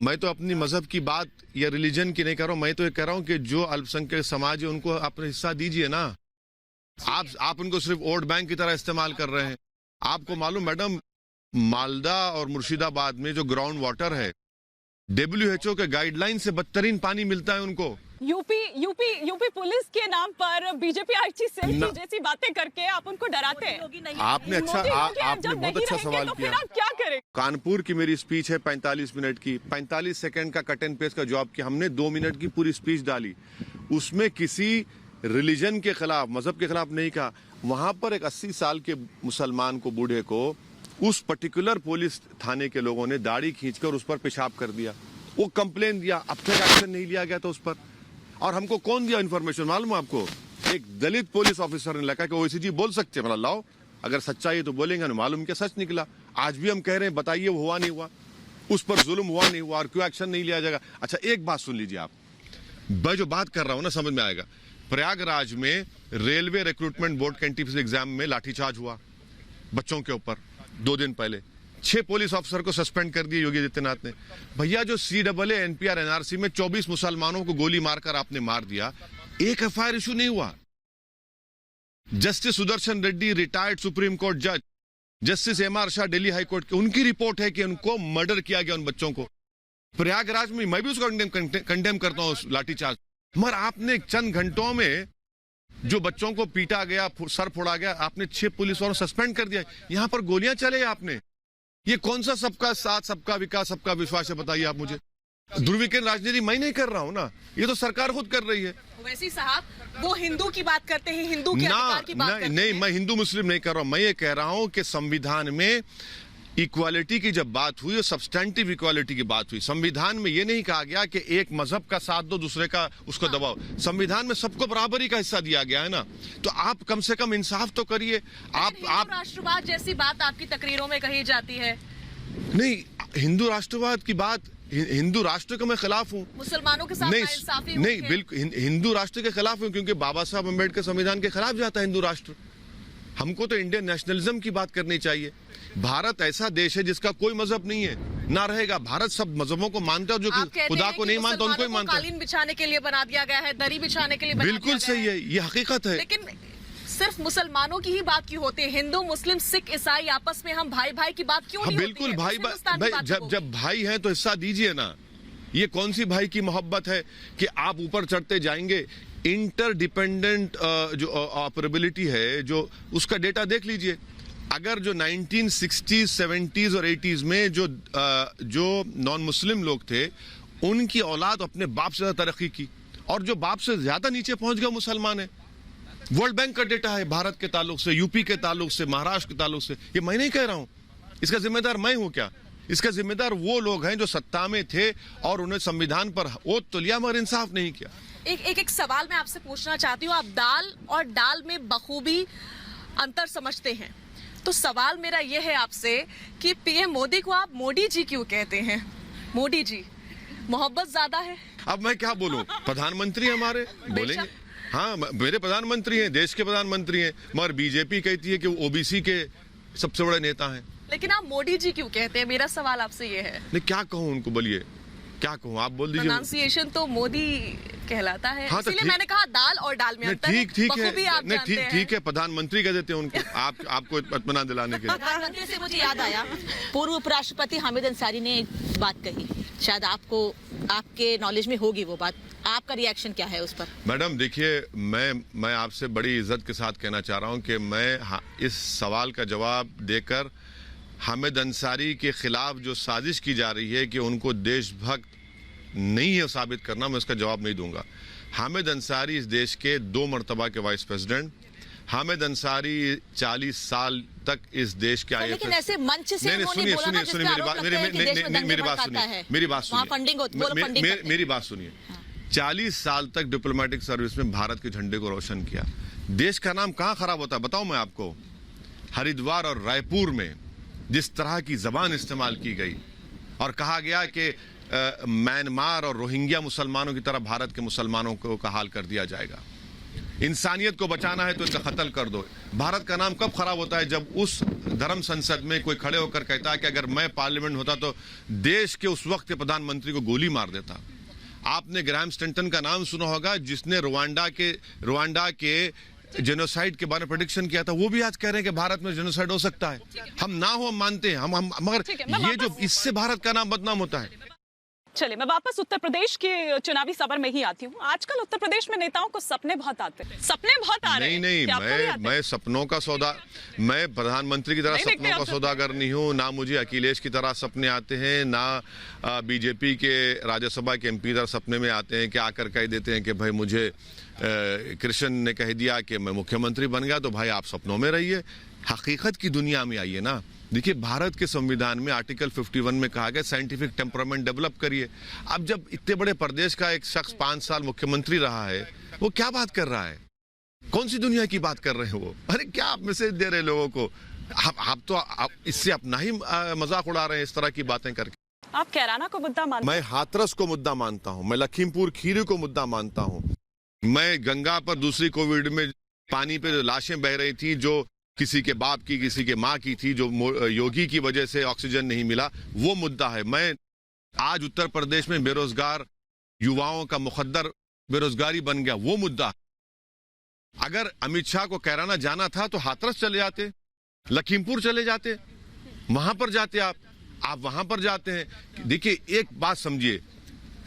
मैं तो अपनी मजहब की बात या रिलीजन की नहीं कर रहा हूँ। मैं तो ये कह रहा हूँ कि जो अल्पसंख्यक समाज है उनको अपना हिस्सा दीजिए ना। आप उनको सिर्फ वोट बैंक की तरह इस्तेमाल कर रहे हैं। आपको मालूम मैडम, मालदा और मुर्शिदाबाद में जो ग्राउंड वाटर है, WHO के गाइडलाइन से बदतरीन पानी मिलता है उनको। यूपी पुलिस के नाम पर बीजेपी आईटी सेल की जैसी बातें करके आप उनको डराते हैं। आपने बहुत अच्छा सवाल तो किया। फिर आप क्या करें? कानपुर की मेरी स्पीच है 45 मिनट की, 45 सेकंड का कट एंड पेस्ट का जवाब किया हमने, 2 मिनट की पूरी स्पीच डाली। उसमें किसी रिलीजन के खिलाफ, मजहब के खिलाफ नहीं कहा। वहां पर एक 80 साल के मुसलमान को, बूढ़े को, उस पर्टिकुलर पुलिस थाने के लोगों ने दाढ़ी खींचकर उस पर पेशाब कर दिया। वो कंप्लेन दिया, अब तक एक्शन नहीं लिया गया था उस पर। और हमको कौन दिया इन्फॉर्मेशन मालूम है आपको? एक दलित पुलिस ऑफिसर ने लगा कि ओसीजी बोल सकते हैं, मतलब लाओ अगर सच्चाई है तो बोलेंगे ना। मालूम क्या सच निकला। आज भी हम कह रहे हैं बताइए वो हुआ नहीं हुआ, उस पर जुल्म हुआ नहीं हुआ और क्यों एक्शन नहीं लिया जाएगा। अच्छा एक बात सुन लीजिए आप, मैं जो बात कर रहा हूं ना समझ में आएगा। प्रयागराज में रेलवे रिक्रूटमेंट बोर्ड के एंट्रेंस एग्जाम में लाठीचार्ज हुआ बच्चों के ऊपर 2 दिन पहले। 6 पुलिस ऑफिसर को सस्पेंड कर दिया योगी आदित्यनाथ ने। भैया जो CAA, NPR, NRC में 24 मुसलमानों को गोली मारकर आपने मार दिया, एक FIR इशू नहीं हुआ। Justice Sudarshan Reddy, retired supreme court जज, justice MR Shah Delhi high court के, उनकी रिपोर्ट है कि उनको मर्डर किया गया उन बच्चों को प्रयागराज में। मैं भी उसको कंडेम करता हूं लाठीचार्ज, मगर आपने चंद घंटों में जो बच्चों को पीटा गया, सर फोड़ा गया, आपने 6 पुलिस वालों सस्पेंड कर दिया। यहां पर गोलियां चले आपने। ये कौन सा सबका साथ, सबका विकास, सबका विश्वास है बताइए आप मुझे? ध्रुवीकरण राजनीति मैं नहीं कर रहा हूं ना, ये तो सरकार खुद कर रही है। वैसे साहब वो हिंदू की बात करते हैं, हिंदू के अधिकार की बात करते हैं। नहीं, मैं हिंदू मुस्लिम नहीं कर रहा हूं। मैं ये कह रहा हूं कि संविधान में इक्वालिटी की जब बात हुई, सब्सटेंटिव इक्वालिटी की बात हुई, संविधान में ये नहीं कहा गया कि एक मजहब का साथ दो, दूसरे का उसको दबाओ। संविधान में सबको बराबरी का हिस्सा दिया गया है ना, तो आप कम से कम इंसाफ तो करिए। आप राष्ट्रवाद जैसी बात आपकी तकरीरों में कही जाती है। नहीं, हिंदू राष्ट्रवाद की बात, हिंदू राष्ट्र का मैं खिलाफ हूँ। मुसलमानों के साथ नाइंसाफी नहीं, बिल्कुल हिंदू राष्ट्र के खिलाफ हूँ, क्योंकि बाबा साहब अम्बेडकर संविधान के खिलाफ जाता है हिंदू राष्ट्र। हमको तो इंडियन नेशनलिज्म की बात करनी चाहिए। भारत ऐसा देश है जिसका कोई मजहब नहीं है, ना रहेगा। भारत सब मजहबों को मानता है, जो खुदा को नहीं मानता उनको ही मानता है। कालीन बिछाने के लिए बना दिया गया है, दरी बिछाने के लिए बना दिया बिल्कुल सही है, ये हकीकत है। लेकिन सिर्फ मुसलमानों की ही बात क्यों होती है? हिंदू, मुस्लिम, सिख, ईसाई आपस में हम भाई भाई की बात क्यों नहीं होती है? बिल्कुल भाई, जब भाई हैं तो हिस्सा दीजिए ना। ये कौन सी भाई की मोहब्बत है कि आप ऊपर चढ़ते जाएंगे? इंटरडिपेंडेंट जो ऑपरेबिलिटी है, जो उसका डेटा देख लीजिए। अगर जो 1960s, 70s और 80s में जो नॉन मुस्लिम लोग थे, उनकी औलाद अपने बाप से ज्यादा तरक्की की, और जो बाप से ज्यादा नीचे पहुंच गया मुसलमान है। वर्ल्ड बैंक का डेटा है भारत के ताल्लुक से, यूपी के ताल्लुक से, महाराष्ट्र के ताल्लुक से। ये मैं नहीं कह रहा हूं, इसका जिम्मेदार मैं हूं क्या? इसका जिम्मेदार वो लोग हैं जो सत्ता में थे और उन्हें संविधान पर ओथ तो लिया मगर इंसाफ नहीं किया। एक सवाल मैं आपसे पूछना चाहती हूँ। आप दाल और डाल में बखूबी अंतर समझते हैं, तो सवाल मेरा यह है आपसे कि पीएम मोदी को आप मोदी जी क्यों कहते हैं? मोदी जी, मोहब्बत ज्यादा है? अब मैं क्या बोलूं, प्रधानमंत्री हमारे बोलेंगे। हाँ, मेरे प्रधानमंत्री हैं, देश के प्रधानमंत्री हैं, मगर बीजेपी कहती है कि वो ओबीसी के सबसे बड़े नेता हैं। लेकिन आप मोदी जी क्यों कहते हैं? मेरा सवाल आपसे ये है। नहीं, क्या कहूँ उनको, बोलिए क्या कहूँ, आप बोल दीजिए। प्रोनाउंसिएशन तो मोदी कहलाता है। हाँ, तो इसलिए मैंने कहा दाल और डाल में अंतर है। ठीक है, प्रधानमंत्री कह देते हैं उनको, आपको इत्मीनान दिलाने के लिए। प्रधानमंत्री से मुझे याद आया, पूर्व उपराष्ट्रपति हामिद अंसारी ने एक बात कही, शायद आपको, आपके नॉलेज में होगी वो बात, आपका रिएक्शन क्या है उस पर? मैडम देखिए, मैं आपसे बड़ी इज्जत के साथ कहना चाह रहा हूं कि मैं इस सवाल का जवाब देकर हामिद अंसारी के खिलाफ जो साजिश की जा रही है कि उनको देशभक्त नहीं है साबित करना, मैं इसका जवाब नहीं दूंगा। हामिद अंसारी इस देश के 2 मरतबा के वाइस प्रेसिडेंट, हामिद अंसारी 40 साल तक इस देश के IFS। लेकिन ऐसे मंच से नहीं, उन्होंने बोला ना, जिसका आरोप लगता है कि देश में दंगे भड़काता है। वहाँ फंडिंग होती है। मेरी बात सुनिए। 40 साल तक डिप्लोमेटिक सर्विस में भारत के झंडे को रोशन किया। देश का नाम कहाँ खराब होता है बताऊं मैं आपको? हरिद्वार और रायपुर में जिस तरह की जबान इस्तेमाल की गई और कहा गया कि म्यांमार और रोहिंग्या मुसलमानों की तरह भारत के मुसलमानों का हाल कर दिया जाएगा। इंसानियत को बचाना है तो इनका कत्ल कर दो। भारत का नाम कब खराब होता है? जब उस धर्म संसद में कोई खड़े होकर कहता है कि अगर मैं पार्लियामेंट होता तो देश के उस वक्त के प्रधानमंत्री को गोली मार देता। आपने ग्राहम स्टैंटन का नाम सुना होगा, जिसने रुवांडा के जेनोसाइड के बारे में प्रेडिक्शन किया था। वो भी आज कह रहे हैं कि भारत में जेनोसाइड हो सकता है। हम ना हो, हम मानते हैं, हम मगर ये जो इससे भारत का नाम बदनाम होता है। चलिए, मैं वापस उत्तर प्रदेश के चुनावी सफर में ही आती हूँ। आजकल उत्तर प्रदेश में नेताओं को सपने बहुत आते हैं, सपने बहुत आ रहे हैं। नहीं, मैं सपनों का सौदा, मैं प्रधानमंत्री की तरह सपनों का सौदागर नहीं हूँ। ना मुझे अखिलेश की तरह सपने आते हैं, ना बीजेपी के राज्यसभा के MP तरह सपने में आते हैं कि आकर कह देते हैं कि भाई मुझे कृष्ण ने कह दिया कि मैं मुख्यमंत्री बन गया, तो भाई आप सपनों में रहिए, हकीकत की दुनिया में आइए ना। देखिए, भारत के संविधान में आर्टिकल 51 में कहा गया साइंटिफिक टेम्परामेंट डेवलप करिए। अब जब इतने बड़े प्रदेश का एक शख्स 5 साल मुख्यमंत्री रहा है, वो क्या बात कर रहा है? कौन सी दुनिया की बात कर रहे हैं वो? अरे क्या आप मैसेज दे रहे हैं लोगों को? आप तो इससे अपना ही मजाक उड़ा रहे हैं इस तरह की बातें करके। आप कैराना को मुद्दा मानते हैं? मैं हाथरस को मुद्दा मानता हूँ, मैं लखीमपुर खीरी को मुद्दा मानता हूँ, मैं गंगा पर दूसरी कोविड में पानी पे जो लाशें बह रही थी, जो किसी के बाप की, किसी के माँ की थी, जो योगी की वजह से ऑक्सीजन नहीं मिला, वो मुद्दा है। मैं आज उत्तर प्रदेश में बेरोजगार युवाओं का मुकद्दर बेरोजगारी बन गया, वो मुद्दा। अगर अमित शाह को कैराना जाना था तो हाथरस चले जाते, लखीमपुर चले जाते, वहां पर जाते। आप वहां पर जाते हैं। देखिए, एक बात समझिए,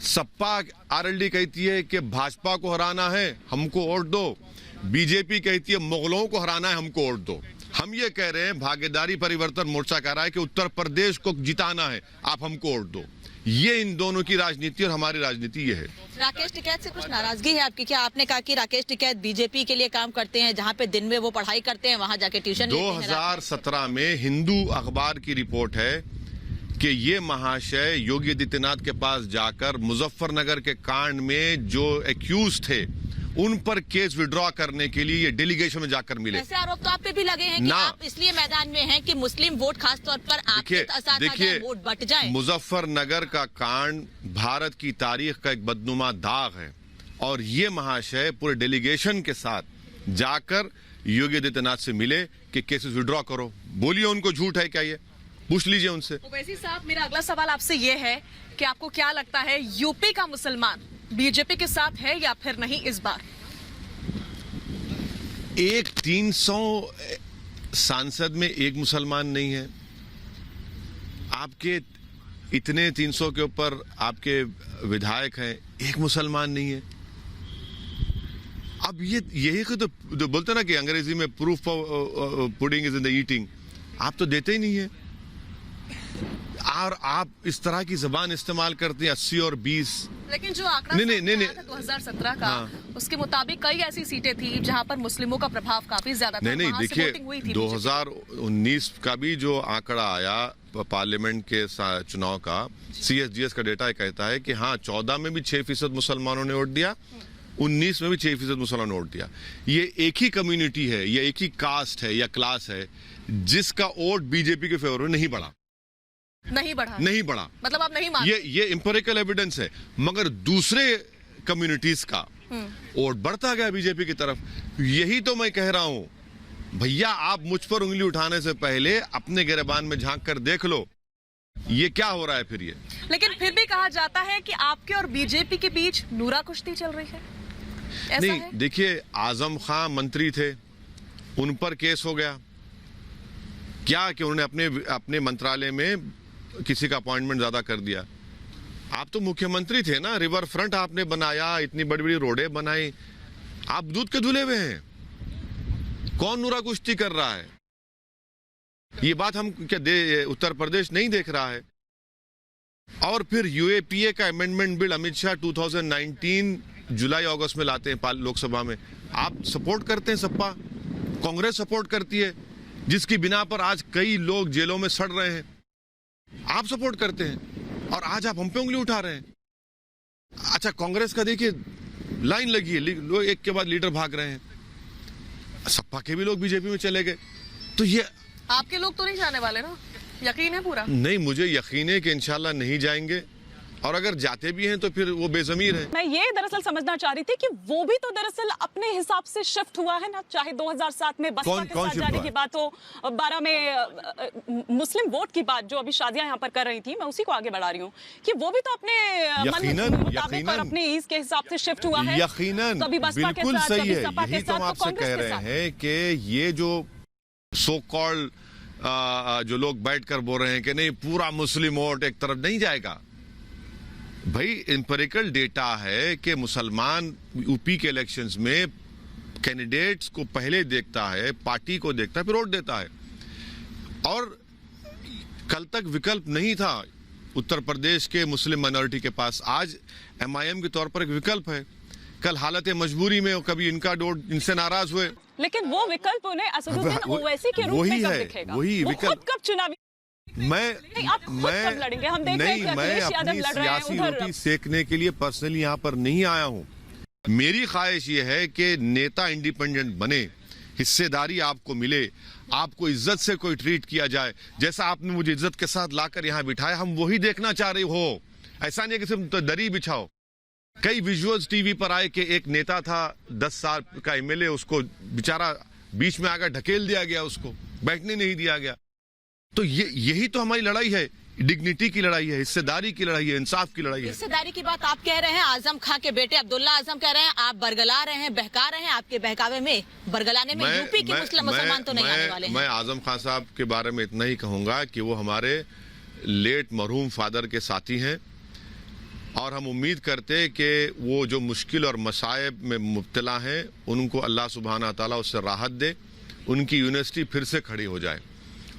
सपा RLD कहती है कि भाजपा को हराना है, हमको वोट दो। बीजेपी कहती है मुगलों को हराना है, हमको वोट दो। हम ये कह रहे हैं, भागीदारी परिवर्तन मोर्चा कह रहा है कि उत्तर प्रदेश को जिताना है, आप हमको वोट दो। ये इन दोनों की राजनीति और हमारी राजनीति ये है। राकेश टिकैत से कुछ नाराजगी है आपकी? क्या आपने कहा कि राकेश टिकैत बीजेपी के लिए काम करते हैं, जहां पे दिन में वो पढ़ाई करते हैं, वहां जाके ट्यूशन लेते हैं? 2017 में हिंदू अखबार की रिपोर्ट है कि ये महाशय योगी आदित्यनाथ के पास जाकर मुजफ्फरनगर के कांड में जो एक्यूज थे उन पर केस विड्रॉ करने के लिए ये डेलीगेशन में जाकर मिले। ऐसे आरोप तो आप पे भी लगे हैं कि आप इसलिए मैदान में हैं कि मुस्लिम वोट खासतौर पर आपके साथ वोट बट जाए। मुजफ्फरनगर का कांड भारत की तारीख का एक बदनुमा दाग है, और ये महाशय पूरे डेलीगेशन के साथ जाकर योगी आदित्यनाथ से मिले कि केसेस विड्रॉ करो। बोलिए, उनको झूठ है क्या? ये पूछ लीजिए उनसे। ओवैसी साहब, मेरा अगला सवाल आपसे ये है कि आपको क्या लगता है, यूपी का मुसलमान बीजेपी के साथ है या फिर नहीं इस बार? 300 सांसद में एक मुसलमान नहीं है। आपके इतने 300 के ऊपर आपके विधायक हैं, एक मुसलमान नहीं है। अब यही तो बोलते ना कि अंग्रेजी में proof pudding is in the eating. आप तो देते ही नहीं है, और आप इस तरह की जबान इस्तेमाल करते हैं 80 और 20। लेकिन जो आंकड़ा नहीं 2017 का, उसके मुताबिक कई ऐसी सीटें थी जहां पर मुस्लिमों का प्रभाव काफी ज्यादा था। नहीं, देखिए 2019 का भी जो आंकड़ा आया पार्लियामेंट के चुनाव का, CSGS का डेटा कहता है कि हाँ, 14 में भी 6% मुसलमानों ने वोट दिया, 19 में भी 6% मुसलमानों ने वोट दिया। ये एक ही कम्युनिटी है, ये एक ही कास्ट है या क्लास है जिसका वोट बीजेपी के फेवर में नहीं बढ़ा। मतलब आप नहीं मानते? ये इंपेरिकल एविडेंस है। मगर दूसरे कम्युनिटीज का वोट बढ़ता गया बीजेपी की तरफ। यही तो मैं कह रहा हूं भैया, आप मुझ पर उंगली उठाने से पहले अपने गिरबान में झांक कर देख लो, ये क्या हो रहा है फिर ये। लेकिन फिर भी कहा जाता है कि आपके और बीजेपी के बीच नूरा कुश्ती चल रही है, ऐसा नहीं है? देखिए, आजम खान मंत्री थे, उन पर केस हो गया। क्या कि उन्होंने अपने मंत्रालय में किसी का अपॉइंटमेंट ज्यादा कर दिया। आप तो मुख्यमंत्री थे ना, रिवर फ्रंट आपने बनाया, इतनी बड़ी बड़ी रोडें बनाई, आप दूध के धुले हुए हैं। कौन नूरा कुश्ती कर रहा है? ये बात हम क्या उत्तर प्रदेश नहीं देख रहा है? और फिर यूएपीए का अमेंडमेंट बिल अमित शाह 2019 जुलाई अगस्त में लाते हैं लोकसभा में। आप सपोर्ट करते हैं सपा, कांग्रेस सपोर्ट करती है, जिसकी बिना पर आज कई लोग जेलों में सड़ रहे हैं। आप सपोर्ट करते हैं और आज आप हम पे उंगली उठा रहे हैं। अच्छा, कांग्रेस का देखिए लाइन लगी है, लोग एक के बाद लीडर भाग रहे हैं, सपा के भी लोग बीजेपी में चले गए। तो ये आपके लोग तो नहीं जाने वाले ना, यकीन है पूरा? नहीं, मुझे यकीन है कि इंशाल्लाह नहीं जाएंगे, और अगर जाते भी हैं तो फिर वो बेजमीर है। मैं ये दरअसल समझना चाह रही थी कि वो भी तो दरअसल अपने हिसाब से शिफ्ट हुआ है ना, चाहे 2007 में बसपा के साथ जाने की बात हो, 12 में मुस्लिम वोट की बात जो अभी शादियां यहाँ पर कर रही थी, मैं उसी को आगे बढ़ा रही हूँ कि वो भी तो अपने मुताबिक और अपने ईज के हिसाब से शिफ्ट हुआ है। यकीनन, कभी बसपा के बिल्कुल साथ, सही कभी है। सपा के यही तो हम साथ, आपसे कह रहे हैं कि ये जो सो कॉल्ड जो लोग बैठकर बोल रहे हैं कि नहीं पूरा मुस्लिम वोट एक तरफ नहीं जाएगा, भाई एम्पिरिकल डेटा है कि मुसलमान यूपी के इलेक्शंस में कैंडिडेट्स को पहले देखता है, पार्टी को देखता है, फिर वोट देता है। और कल तक विकल्प नहीं था उत्तर प्रदेश के मुस्लिम माइनॉरिटी के पास, आज एमआईएम के तौर पर एक विकल्प है। कल हालत मजबूरी में कभी इनका वोट इनसे नाराज हुए, लेकिन वो विकल्प उन्हें असदुद्दीन ओवैसी के रूप में कब दिखेगा? वही विकल्प कब चुनावी मैं लड़ेंगे? हम देख रहे हैं कि मैं अखिलेश यादव अपनी लड़ रहे हैं सियासी उधर। रोटी सेकने के लिए पर्सनली यहाँ पर नहीं आया हूँ। मेरी ख्वाहिश ये है कि नेता इंडिपेंडेंट बने, हिस्सेदारी आपको मिले, आपको इज्जत से कोई ट्रीट किया जाए, जैसा आपने मुझे इज्जत के साथ लाकर यहाँ बिठाया, हम वही देखना चाह रहे हो। ऐसा नहीं है कि सिर्फ दरी बिछाओ। कई विजुअल्स टीवी पर आए कि एक नेता था 10 साल का एमएलए, उसको बेचारा बीच में आकर ढकेल दिया गया, उसको बैठने नहीं दिया गया। तो यही तो हमारी लड़ाई है, डिग्निटी की लड़ाई है, हिस्सेदारी की लड़ाई है, इंसाफ की लड़ाई है। हिस्सेदारी की बात आप कह रहे हैं, आजम खां के बेटे अब्दुल्ला आजम कह रहे हैं, आप बरगला रहे हैं, बहका रहे हैं। आपके बहकावे में, बरगलाने में यूपी के मुसलमान तो नहीं आने वाले हैं। मैं आजम खां साहब के बारे में इतना ही कहूंगा कि वो हमारे लेट मरहूम फादर के साथी हैं, और हम उम्मीद करते कि वो जो मुश्किल और मसाइब में मुब्तला हैं, उनको अल्लाह सुब्हाना ताला उससे राहत दे, उनकी यूनिवर्सिटी फिर से खड़ी हो जाए,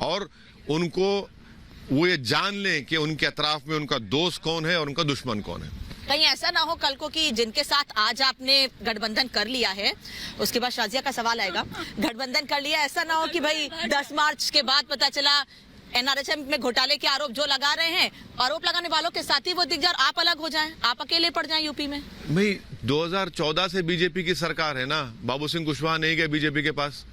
और उनको वो ये जान लें कि उनके अतराफ में उनका दोस्त कौन है और उनका दुश्मन कौन है। कहीं ऐसा ना हो कल को कि जिनके साथ आज आपने गठबंधन कर लिया है, उसके बाद शाजिया का सवाल आएगा, गठबंधन कर लिया, ऐसा ना हो कि भाई 10 मार्च के बाद पता चला एनआरएचएम में घोटाले के आरोप जो लगा रहे हैं, आरोप लगाने वालों के साथ ही वो दिख जाए, आप अलग हो जाएं, आप अकेले पड़ जाएं यूपी में। भाई 2014 से बीजेपी की सरकार है ना, बाबू सिंह कुशवाहा नहीं गए बीजेपी के पास।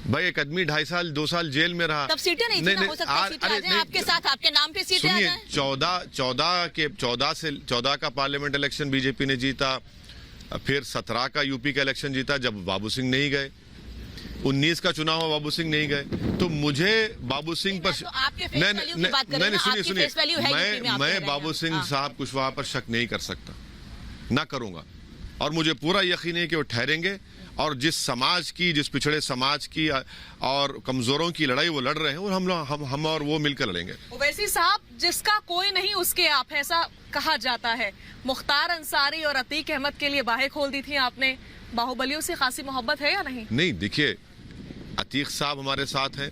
भाई एक आदमी 2.5 साल 2 साल जेल में रहा, तब सीटें नहीं थी ना, हो सकता है सीटें आ जाएं आपके साथ, आपके नाम पे सीटें आ जाएं। 14 का पार्लियामेंट इलेक्शन बीजेपी ने जीता, फिर 17 का यूपी का इलेक्शन जीता जब बाबू सिंह नहीं गए, 19 का चुनाव हुआ बाबू सिंह नहीं गए। तो सुनिए मैं बाबू सिंह साहब कुशवाहा पर शक नहीं कर सकता, ना करूंगा, और मुझे पूरा यकीन है कि वो ठहरेंगे, और जिस समाज की, जिस पिछड़े समाज की और कमजोरों की लड़ाई वो लड़ रहे हैं, और हम और वो मिलकर लड़ेंगे। ओवैसी साहब, जिसका कोई नहीं उसके आप, ऐसा कहा जाता है। मुख्तार अंसारी और अतीक अहमद के लिए बाहें खोल दी थी आपने, बाहुबलियों से खासी मोहब्बत है या नहीं? नहीं, देखिए अतीक साहब हमारे साथ हैं,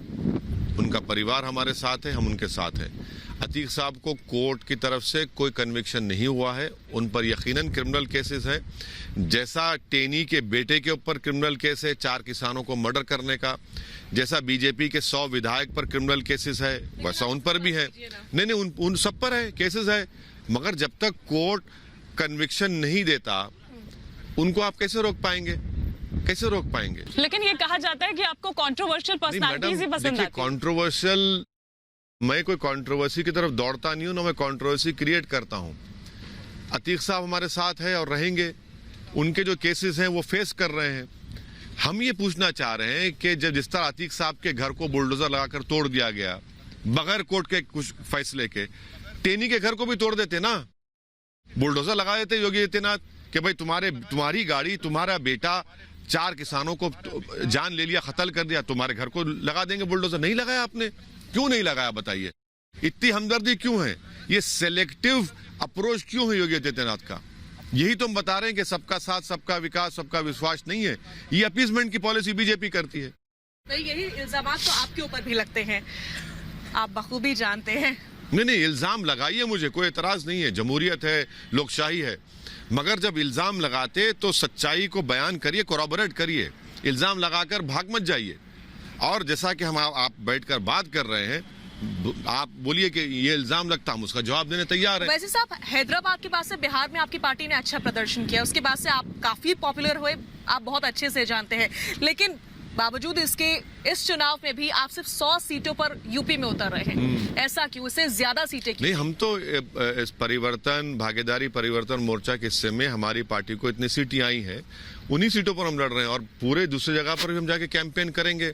उनका परिवार हमारे साथ है, हम उनके साथ हैं। अतीक साहब को कोर्ट की तरफ से कोई कन्विक्शन नहीं हुआ है, उन पर यकीनन क्रिमिनल केसेस हैं, जैसा टेनी के बेटे के ऊपर क्रिमिनल केस है 4 किसानों को मर्डर करने का, जैसा बीजेपी के 100 विधायक पर क्रिमिनल केसेस है, वैसा उन पर भी है। नहीं, उन सब पर है, केसेस है, मगर जब तक कोर्ट कन्विक्शन नहीं देता उनको आप कैसे रोक पाएंगे, कैसे रोक पाएंगे? लेकिन ये कहा जाता है कि आपको कंट्रोवर्शियल पर्सनालिटीज ही पसंद आती है। कंट्रोवर्शियल, मैं कोई कंट्रोवर्सी की तरफ दौड़ता नहीं हूं, ना मैं कंट्रोवर्सी क्रिएट करता हूं। अतीक साहब हमारे साथ है और रहेंगे, उनके जो केसेस हैं वो फेस कर रहे हैं। हम ये पूछना चाह रहे हैं कि जब जिस तरह अतीक साहब के घर को बुलडोजर लगाकर तोड़ दिया गया बगैर कोर्ट के कुछ फैसले के, टेनी के घर को भी तोड़ देते ना, बुलडोजर लगा देते योगी आदित्यनाथ कि भाई तुम्हारी गाड़ी, तुम्हारा बेटा 4 किसानों को जान ले लिया, कत्ल कर दिया, तुम्हारे घर को लगा देंगे बुलडोजर। नहीं लगाया आपने, क्यों नहीं लगाया बताइए? इतनी हमदर्दी क्यों है? ये सेलेक्टिव अप्रोच क्यों है योगी आदित्यनाथ का? यही तो हम बता रहे हैं कि सबका साथ, सबका विकास, सबका विश्वास नहीं है, ये अपीसमेंट की पॉलिसी बीजेपी करती है। तो यही इल्जाम तो आपके ऊपर भी लगते हैं, आप बखूबी जानते हैं। नहीं, इल्ज़ाम लगाइए, मुझे कोई एतराज़ नहीं है, जमहूरियत है, लोकशाही है, मगर जब इल्ज़ाम लगाते तो सच्चाई को बयान करिए, कोरॉबोरेट करिए, इल्ज़ाम लगाकर भाग मत जाइए। और जैसा कि हम आप बैठकर बात कर रहे हैं, आप बोलिए कि ये इल्ज़ाम लगता, हम उसका जवाब देने तैयार हैं। वैसे साहब, हैदराबाद के बाद से बिहार में आपकी पार्टी ने अच्छा प्रदर्शन किया, उसके बाद से आप काफी पॉपुलर हुए, आप बहुत अच्छे से जानते हैं, लेकिन बावजूद इसके इस चुनाव में भी आप सिर्फ 100 सीटों पर यूपी में उतर रहे हैं। ऐसा क्यों? इससे ज्यादा सीटें क्यों? नहीं, हम तो इस परिवर्तन भागीदारी परिवर्तन मोर्चा के हिस्से में हमारी पार्टी को इतनी सीटें आई हैं, उन्हीं सीटों पर हम लड़ रहे हैं और पूरे दूसरी जगह पर भी हम जाके कैंपेन करेंगे।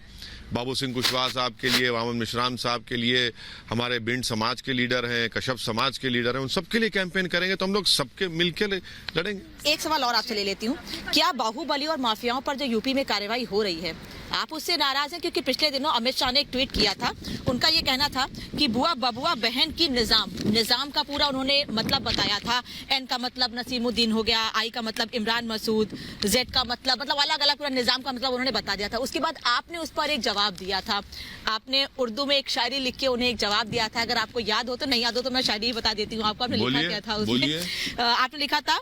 बाबू सिंह कुशवाहा साहब के लिए, वामन मिश्राम साहब के लिए, हमारे बिंड समाज के लीडर हैं, कश्यप समाज के लीडर हैं, उन सबके लिए कैंपेन करेंगे, तो हम लोग सबके मिलकर लड़ेंगे। एक सवाल और आपसे ले लेती हूँ, क्या बाहुबली और माफियाओं पर जो यूपी में कार्रवाई हो रही है, आप उससे नाराज हैं? क्योंकि पिछले दिनों अमित शाह ने एक ट्वीट किया था, उनका ये कहना था कि बुआ बबुआ बहन की निजाम का पूरा उन्होंने मतलब बताया था। एन का मतलब नसीमुद्दीन हो गया, आई का मतलब इमरान मसूद, जेड का मतलब अलग अलग पूरा निजाम का मतलब उन्होंने बता दिया था। उसके बाद आपने उस पर एक जवाब दिया था, आपने उर्दू में एक शायरी लिख के उन्हें एक जवाब दिया था। अगर आपको याद हो तो, नहीं याद हो तो मैं शायरी बता देती हूँ आपको। आपने लिखा क्या था उसमें? आपने लिखा था,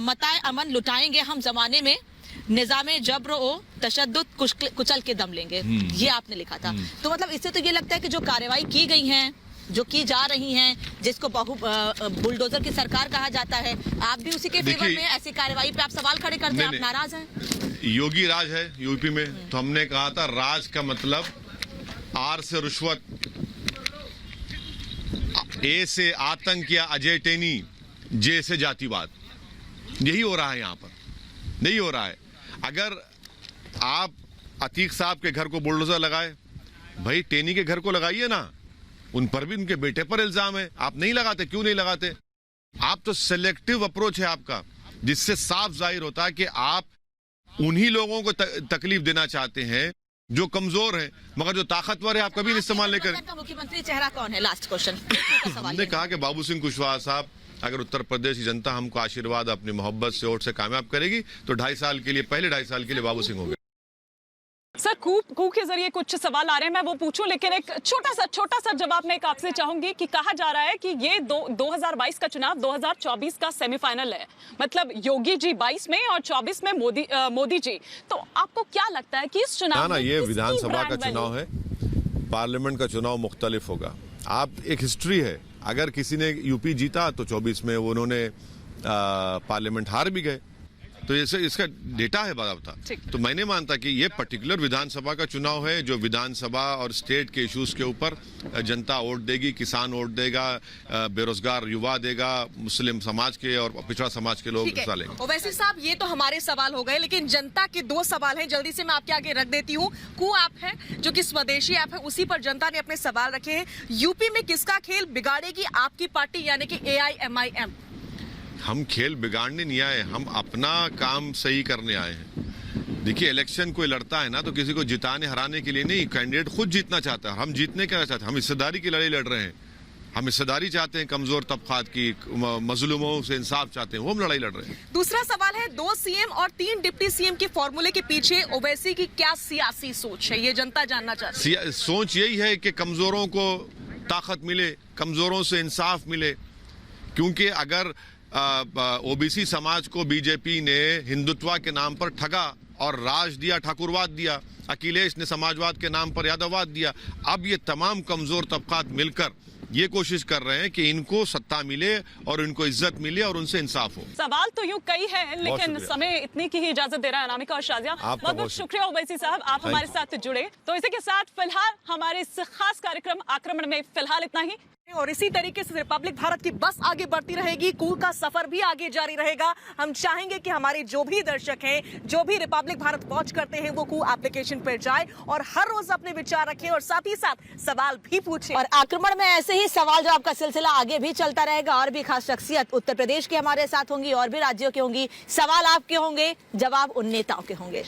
मताए अमन लुटाएंगे हम जमाने में, निजामे जब्र ओ तशद्दुद कुचल के दम लेंगे, ये आपने लिखा था। तो मतलब इससे तो ये लगता है कि जो कार्रवाई की गई हैं, जो की जा रही हैं, जिसको बुलडोजर की सरकार कहा जाता है, आप भी उसी के फेवर में ऐसी कार्रवाई पे आप सवाल खड़े करते हैं, आप नाराज हैं? योगी राज है यूपी में, तो हमने कहा था राज का मतलब आर से रिश्वत, ए से आतंक या अजय टेनी, जे से जातिवाद, यही हो रहा है यहाँ पर, नहीं हो रहा है। अगर आप अतीक साहब के घर को बुलडोजर लगाए, भाई टेनी के घर को लगाइए ना, उन पर भी उनके बेटे पर इल्जाम है, आप नहीं लगाते, क्यों नहीं लगाते? आप तो सिलेक्टिव अप्रोच है आपका, जिससे साफ जाहिर होता है कि आप उन्हीं लोगों को तकलीफ देना चाहते हैं जो कमजोर हैं, मगर जो ताकतवर है आप कभी नहीं इस्तेमाल नहीं करें। मुख्यमंत्री चेहरा कौन है? Last question. हमने कहा कि बाबू सिंह कुशवाहा साहब, अगर उत्तर प्रदेश की जनता हमको आशीर्वाद अपनी मोहब्बत से वोट से कामयाब करेगी तो 2.5 साल के लिए, पहले 2.5 साल के लिए बाबू सिंह हो गए। सर, कूप के जरिए कुछ सवाल आ रहे हैं, मैं वो पूछूं, लेकिन एक छोटा सा जवाब मैं आपसे चाहूंगी कि कहा जा रहा है कि ये 2022 का चुनाव 2024 का सेमीफाइनल है, मतलब योगी जी 22 में और 24 में मोदी जी। तो आपको क्या लगता है कि इस चुनाव में ये विधानसभा का चुनाव है, पार्लियामेंट का चुनाव मुख्तलिफ होगा। आप एक हिस्ट्री है, अगर किसी ने यूपी जीता तो 24 में उन्होंने पार्लियामेंट हार भी गए, तो इसका डेटा है बाबा। तो मैंने मानता कि ये पर्टिकुलर विधानसभा का चुनाव है, जो विधानसभा और स्टेट के इश्यूज के ऊपर जनता वोट देगी, किसान वोट देगा, बेरोजगार युवा देगा, मुस्लिम समाज के और पिछड़ा समाज के लोग हिस्सा लेंगे। और वैसे साहब, ये तो हमारे सवाल हो गए, लेकिन जनता के 2 सवाल हैं, जल्दी से मैं आपके आगे रख देती हूँ। कू ऐप है जो कि स्वदेशी ऐप है, उसी पर जनता ने अपने सवाल रखे हैं। यूपी में किसका खेल बिगाड़ेगी आपकी पार्टी, यानी कि AIMIM? हम खेल बिगाड़ने नहीं आए, हम अपना काम सही करने आए हैं। देखिए, इलेक्शन कोई लड़ता है ना तो किसी को जिताने हराने के लिए नहीं, कैंडिडेट खुद जीतना चाहता है। हम जीतने क्या चाहते हैं? हम हिस्सेदारी की लड़ाई लड़ रहे हैं, हम हिस्सेदारी चाहते हैं, कमजोर तबकात की, मजलूमों से इंसाफ चाहते हैं, वो हम लड़ाई लड़ रहे हैं। दूसरा सवाल है, 2 CM और 3 डिप्टी CM के फॉर्मूले के पीछे ओवैसी की क्या सियासी सोच है, ये जनता जानना चाहती है। सोच यही है कि कमजोरों को ताकत मिले, कमजोरों से इंसाफ मिले, क्योंकि अगर ओबीसी समाज को बीजेपी ने हिंदुत्व के नाम पर ठगा और राज दिया, ठाकुरवाद दिया, अखिलेश ने समाजवाद के नाम पर यादववाद दिया, अब ये तमाम कमजोर तबकात मिलकर ये कोशिश कर रहे हैं कि इनको सत्ता मिले और इनको इज्जत मिले और उनसे इंसाफ हो। सवाल तो यूं कई है, लेकिन समय इतनी की ही इजाजत दे रहा है। अनामिका और शाजिया, बहुत बहुत शुक्रिया ओवैसी साहब, आप हमारे साथ जुड़े। तो इसी के साथ फिलहाल हमारे इस खास कार्यक्रम आक्रमण में फिलहाल इतना ही, और इसी तरीके से रिपब्लिक भारत की बस आगे बढ़ती रहेगी, कू का सफर भी आगे जारी रहेगा। हम चाहेंगे कि हमारे जो भी दर्शक हैं, जो भी रिपब्लिक भारत वॉच करते हैं, वो कू एप्लीकेशन पर जाए और हर रोज अपने विचार रखें और साथ ही साथ सवाल भी पूछें। और आक्रमण में ऐसे ही सवाल जवाब का सिलसिला आगे भी चलता रहेगा, और भी खास शख्सियत उत्तर प्रदेश के हमारे साथ होंगी और भी राज्यों के होंगी। सवाल आपके होंगे, जवाब उन नेताओं के होंगे।